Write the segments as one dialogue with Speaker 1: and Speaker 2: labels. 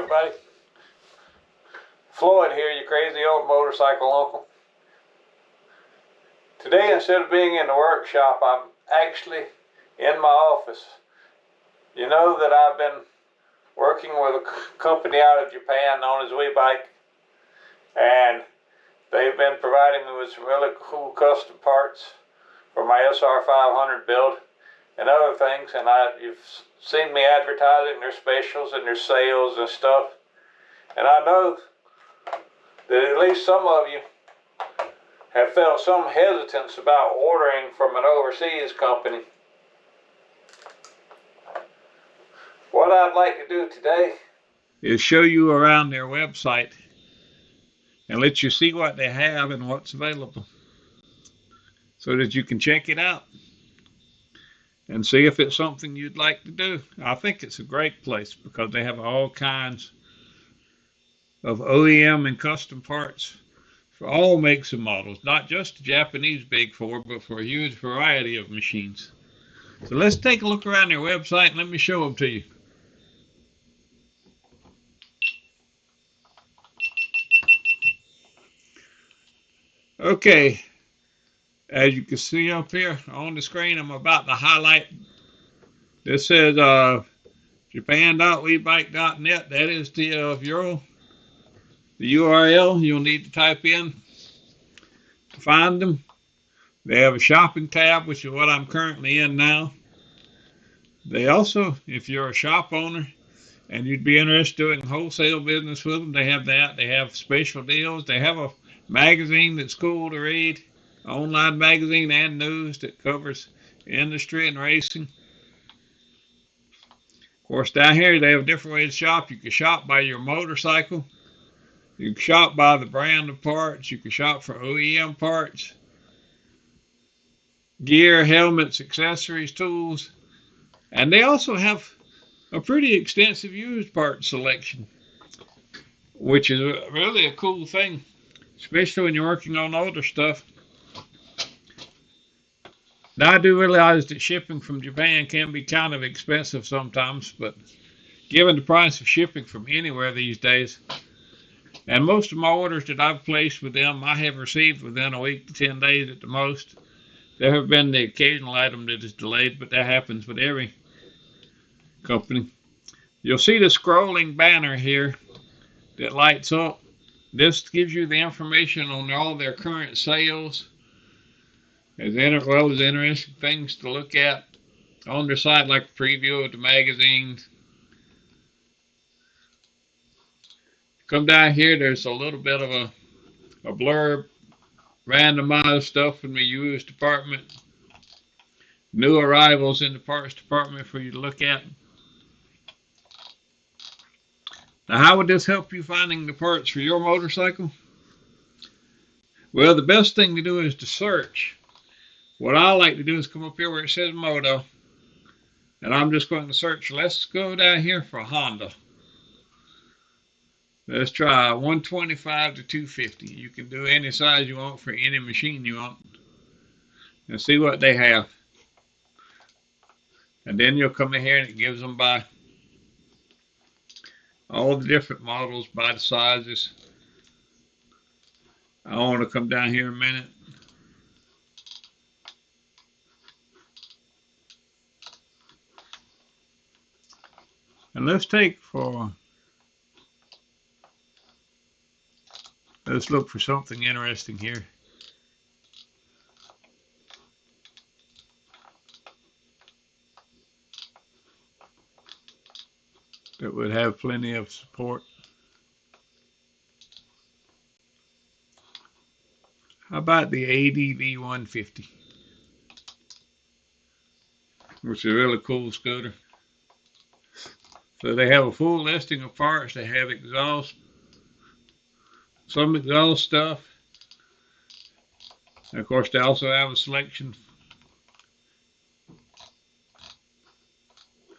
Speaker 1: everybody. Floyd here, your crazy old motorcycle uncle. Today, instead of being in the workshop, I'm actually in my office. You know that I've been working with a company out of Japan known as Webike, and they've been providing me with some really cool custom parts for my SR500 build and other things. And you've seen me advertising their specials and their sales and stuff. And I know that at least some of you have felt some hesitance about ordering from an overseas company. What I'd like to do today is show you around their website and let you see what they have and what's available so that you can check it out and see if it's something you'd like to do. I think it's a great place because they have all kinds of OEM and custom parts for all makes and models, not just the Japanese Big Four, but for a huge variety of machines. So let's take a look around their website and let me show them to you. Okay, as you can see up here on the screen, I'm about to highlight. This says japan.webike.net. That is the URL you'll need to type in to find them. They have a shopping tab, which is what I'm currently in now. They also, if you're a shop owner and you'd be interested in wholesale business with them, they have that. They have special deals. They have a magazine that's cool to read, online magazine and news that covers industry and racing. Of course, down here they have different ways to shop. You can shop by your motorcycle. You can shop by the brand of parts. You can shop for OEM parts, gear, helmets, accessories, tools. And they also have a pretty extensive used part selection, which is really a cool thing, especially when you're working on older stuff. Now, I do realize that shipping from Japan can be kind of expensive sometimes, but given the price of shipping from anywhere these days, and most of my orders that I've placed with them, I have received within a week to 10 days at the most. There have been the occasional item that is delayed, but that happens with every company. You'll see the scrolling banner here that lights up. This gives you the information on all their current sales, as well as interesting things to look at on their site, like a preview of the magazines. Come down here, there's a little bit of a blurb, randomized stuff in the used department, new arrivals in the parts department for you to look at. Now, how would this help you finding the parts for your motorcycle? Well, the best thing to do is to search. What I like to do is come up here where it says Moto, and I'm just going to search. Let's go down here for Honda. Let's try 125 to 250. You can do any size you want for any machine you want, and see what they have. And then you'll come in here and it gives them by all the different models, by the sizes. I want to come down here a minute. And let's look for something interesting here. That would have plenty of support. How about the ADV 150? Which is a really cool scooter. So they have a full listing of parts. They have exhaust, some exhaust stuff. And of course, they also have a selection.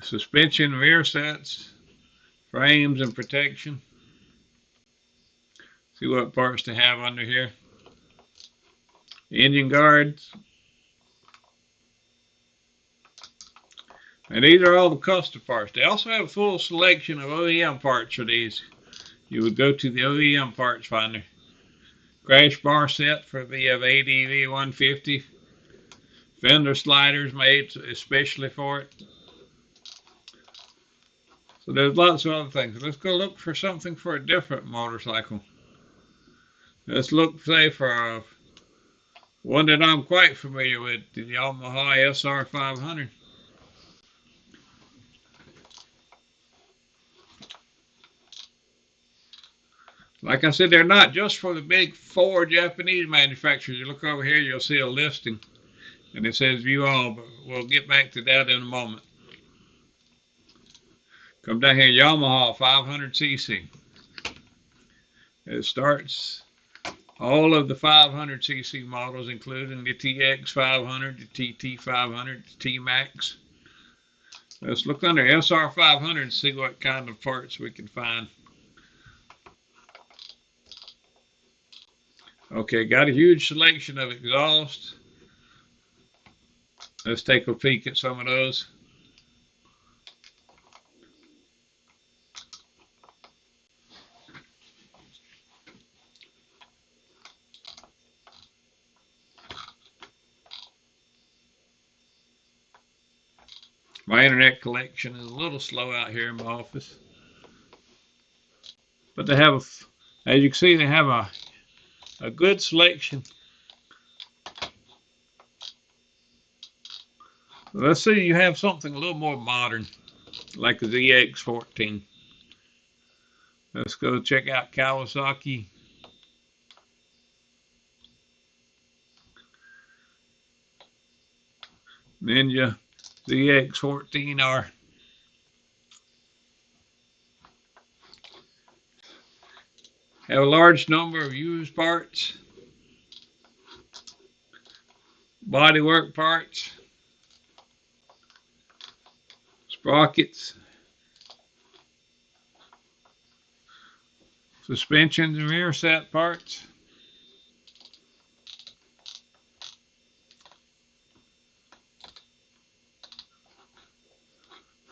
Speaker 1: Suspension, rear sets, frames, and protection. See what parts they have under here. Engine guards. And these are all the custom parts. They also have a full selection of OEM parts for these. You would go to the OEM parts finder. Crash bar set for the ADV 150. Fender sliders made especially for it. So there's lots of other things. Let's go look for something for a different motorcycle. Let's look, say, for one that I'm quite familiar with, the Yamaha SR500. Like I said, they're not just for the big four Japanese manufacturers. You look over here, you'll see a listing, and it says view all, but we'll get back to that in a moment. Come down here, Yamaha 500cc. It starts all of the 500cc models, including the TX 500, the TT 500, the T-Max. Let's look under SR 500 and see what kind of parts we can find. Okay, got a huge selection of exhaust. Let's take a peek at some of those. My internet collection is a little slow out here in my office. But they have, as you can see, they have a good selection. Let's see, you have something a little more modern, like the ZX14. Let's go check out Kawasaki. Ninja ZX14R. Have a large number of used parts, bodywork parts, sprockets, suspensions and rear set parts.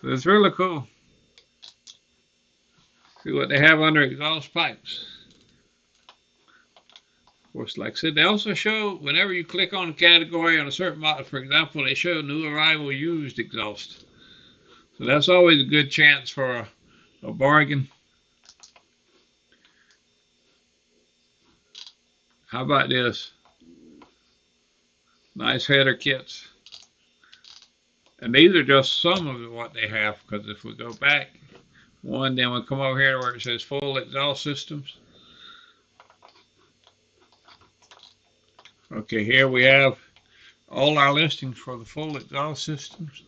Speaker 1: So it's really cool. See what they have under exhaust pipes. Of course, like I said, they also show, whenever you click on a category on a certain model, for example, they show new arrival used exhaust. So that's always a good chance for a bargain. How about this? Nice header kits. And these are just some of what they have, because if we go back one, then we come over here where it says full exhaust systems. Okay, here we have all our listings for the full exhaust systems.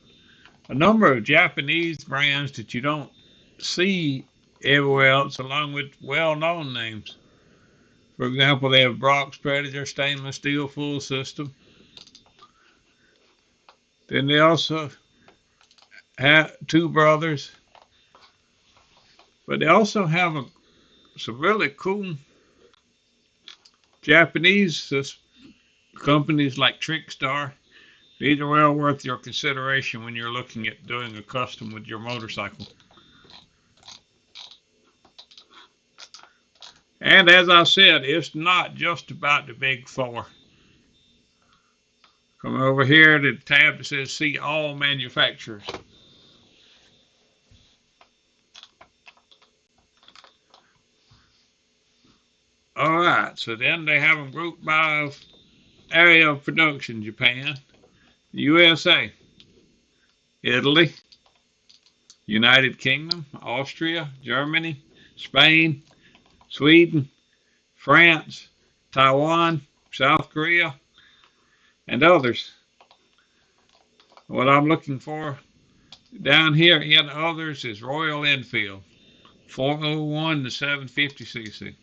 Speaker 1: A number of Japanese brands that you don't see everywhere else, along with well-known names. For example, they have Brock's Predator stainless steel full system. Then they also have Two Brothers. But they also have some really cool Japanese companies like Trickstar. These are well worth your consideration when you're looking at doing a custom with your motorcycle. And as I said, it's not just about the big four. Come over here to the tab that says see all manufacturers. Alright, so then they have them grouped by area of production: Japan, USA, Italy, United Kingdom, Austria, Germany, Spain, Sweden, France, Taiwan, South Korea, and others. What I'm looking for down here in others is Royal Enfield, 401 to 750cc.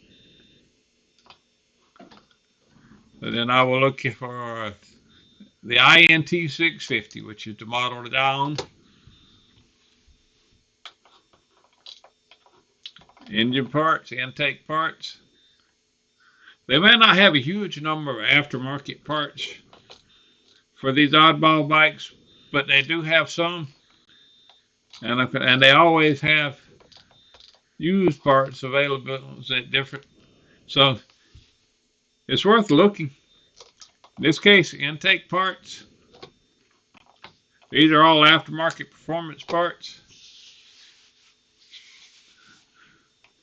Speaker 1: So then I will look for the INT 650, which is the model that I own. Engine parts, intake parts. They may not have a huge number of aftermarket parts for these oddball bikes, but they do have some. and they always have used parts available at different. So it's worth looking. In this case, intake parts. These are all aftermarket performance parts.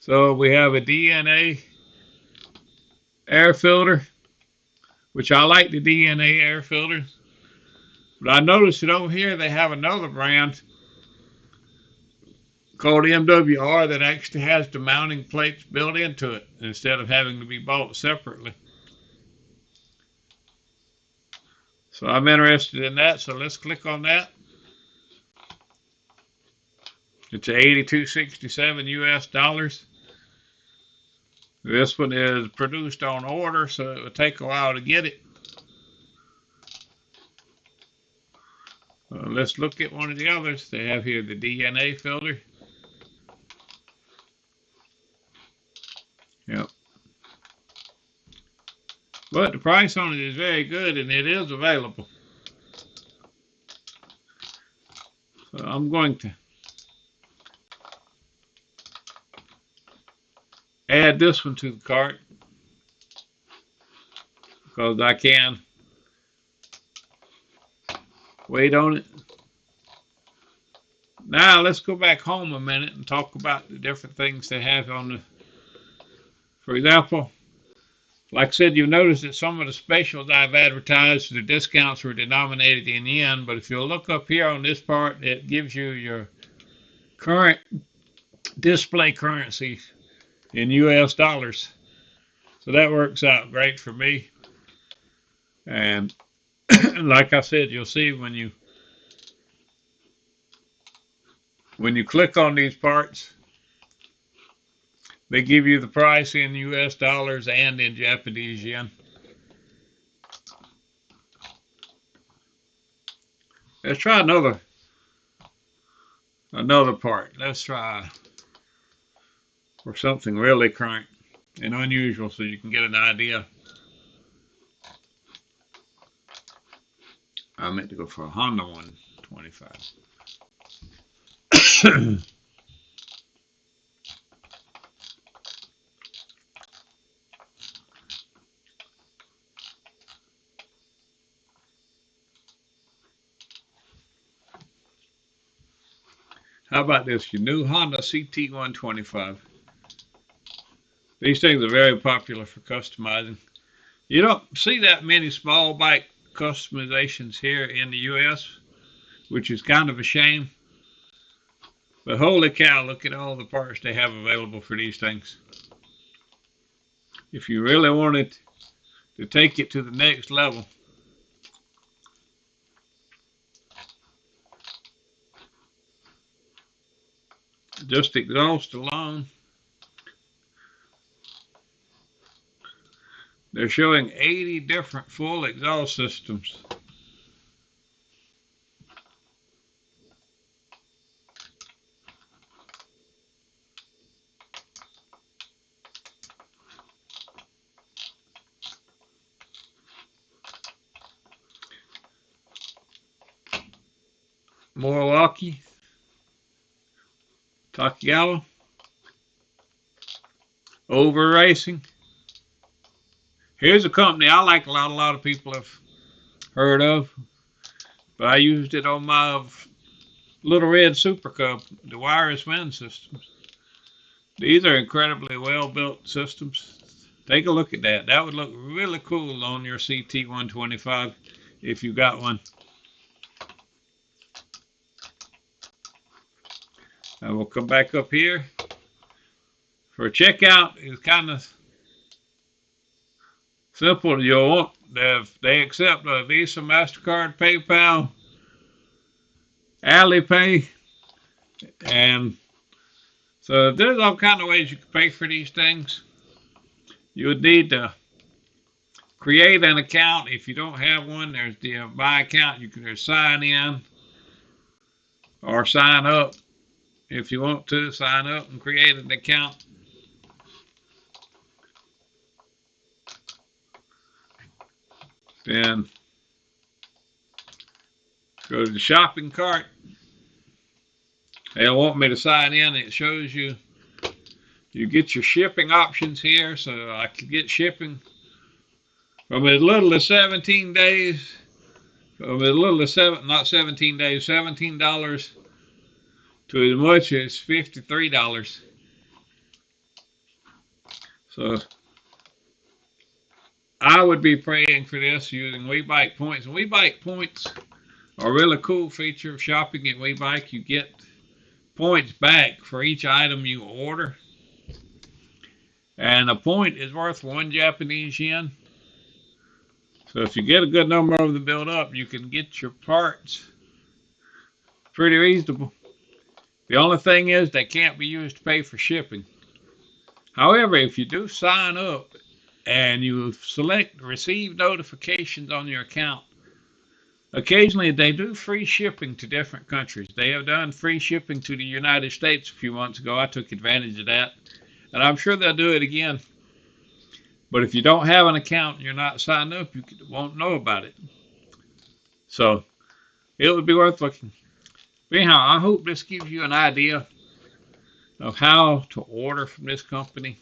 Speaker 1: So we have a DNA air filter, which I like the DNA air filter. But I noticed that over here they have another brand called MWR that actually has the mounting plates built into it instead of having to be bought separately. So I'm interested in that, so let's click on that. It's $82.67 US dollars. This one is produced on order, so it would take a while to get it. Let's look at one of the others. They have here the DNA filter. Yep. But the price on it is very good, and it is available. So I'm going to add this one to the cart because I can wait on it. Now let's go back home a minute and talk about the different things they have on the. For example, like I said, you'll notice that some of the specials I've advertised, the discounts were denominated in yen, but if you'll look up here on this part, it gives you your current display currency in US dollars. So that works out great for me. And like I said, you'll see when you click on these parts, they give you the price in US dollars and in Japanese yen. Let's try another part. Let's try for something really current and unusual so you can get an idea. I meant to go for a Honda 125. How about this? Your new Honda CT 125. These things are very popular for customizing. You don't see that many small bike customizations here in the US, which is kind of a shame. But holy cow, look at all the parts they have available for these things. If you really wanted to take it to the next level, just exhaust alone, they're showing 80 different full exhaust systems. Milwaukee, Takayama, Over Racing. Here's a company I like a lot of people have heard of, but I used it on my little red Super Cub, the wireless wind systems. These are incredibly well built systems. Take a look at that. That would look really cool on your CT 125 if you got one. And we'll come back up here. For checkout, it's kind of simple. You'll want, they accept a Visa, MasterCard, PayPal, Alipay, and so there's all kind of ways you can pay for these things. You would need to create an account. If you don't have one, there's the My Account. You can either sign in or sign up. If you want to, sign up and create an account. Then go to the shopping cart. They'll want me to sign in. It shows you get your shipping options here, so I can get shipping from as little as 17 days, from as little as not 17 days, $17 to as much as $53. So I would be praying for this using Webike points. And Webike points are a really cool feature of shopping at Webike. You get points back for each item you order. And a point is worth 1 Japanese yen. So if you get a good number of them built up, you can get your parts pretty reasonable. The only thing is they can't be used to pay for shipping. However, if you do sign up and you select receive notifications on your account, occasionally they do free shipping to different countries. They have done free shipping to the United States a few months ago. I took advantage of that, and I'm sure they'll do it again. But if you don't have an account and you're not signed up, you won't know about it. So it would be worth looking. Anyhow, I hope this gives you an idea of how to order from this company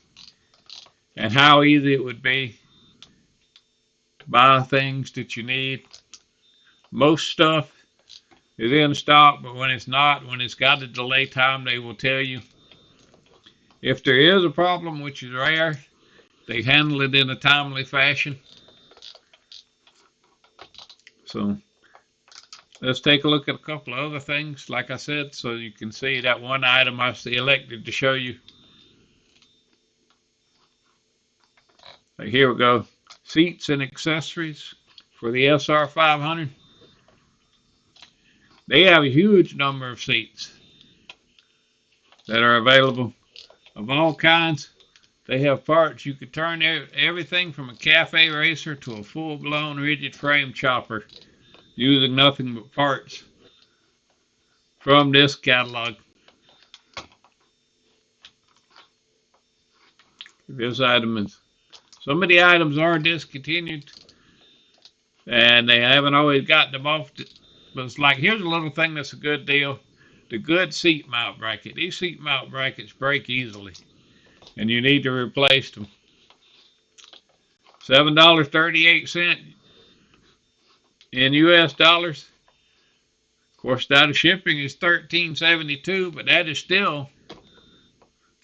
Speaker 1: and how easy it would be to buy things that you need. Most stuff is in stock, but when it's not, when it's got a delay time, they will tell you. If there is a problem, which is rare, they handle it in a timely fashion. So let's take a look at a couple of other things, like I said, so you can see that one item I selected to show you. Here we go. Seats and accessories for the SR500. They have a huge number of seats that are available of all kinds. They have parts. You could turn everything from a cafe racer to a full-blown rigid frame chopper using nothing but parts from this catalog. This item is, some of the items are discontinued and they haven't always gotten them off. But it's like, here's a little thing that's a good deal. The good seat mount bracket. These seat mount brackets break easily, and you need to replace them. $7.38 in US dollars. Of course, that of shipping is $13.72, but that is still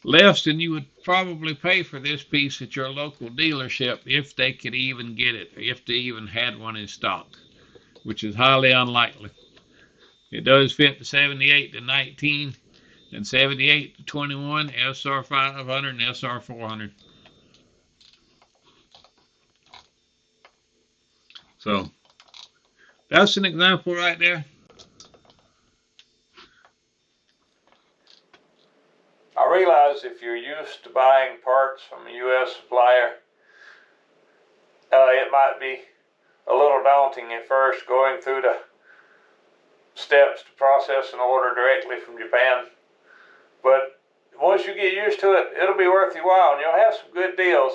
Speaker 1: less than you would probably pay for this piece at your local dealership if they could even get it, if they even had one in stock, which is highly unlikely. It does fit the 78 to 19 and 78 to 21 SR500 and SR400. So that's an example right there. I realize if you're used to buying parts from a U.S. supplier, it might be a little daunting at first going through the steps to process an order directly from Japan. But once you get used to it, it'll be worth your while, and you'll have some good deals.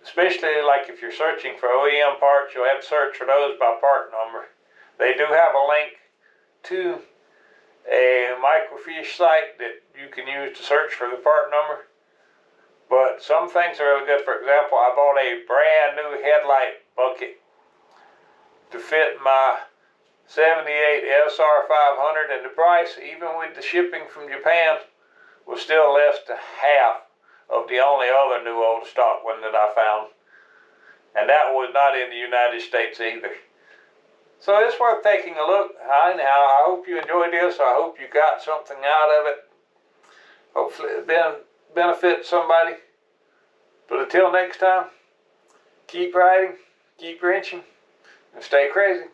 Speaker 1: Especially like if you're searching for OEM parts, you'll have to search for those by part number. They do have a link to a microfiche site that you can use to search for the part number. But some things are really good. For example, I bought a brand new headlight bucket to fit my 78 SR500, and the price, even with the shipping from Japan, was still less than half of the only other new old stock one that I found. And that was not in the United States either. So it's worth taking a look. Anyhow, I hope you enjoyed this. I hope you got something out of it. Hopefully it benefits somebody. But until next time, keep riding, keep wrenching, and stay crazy.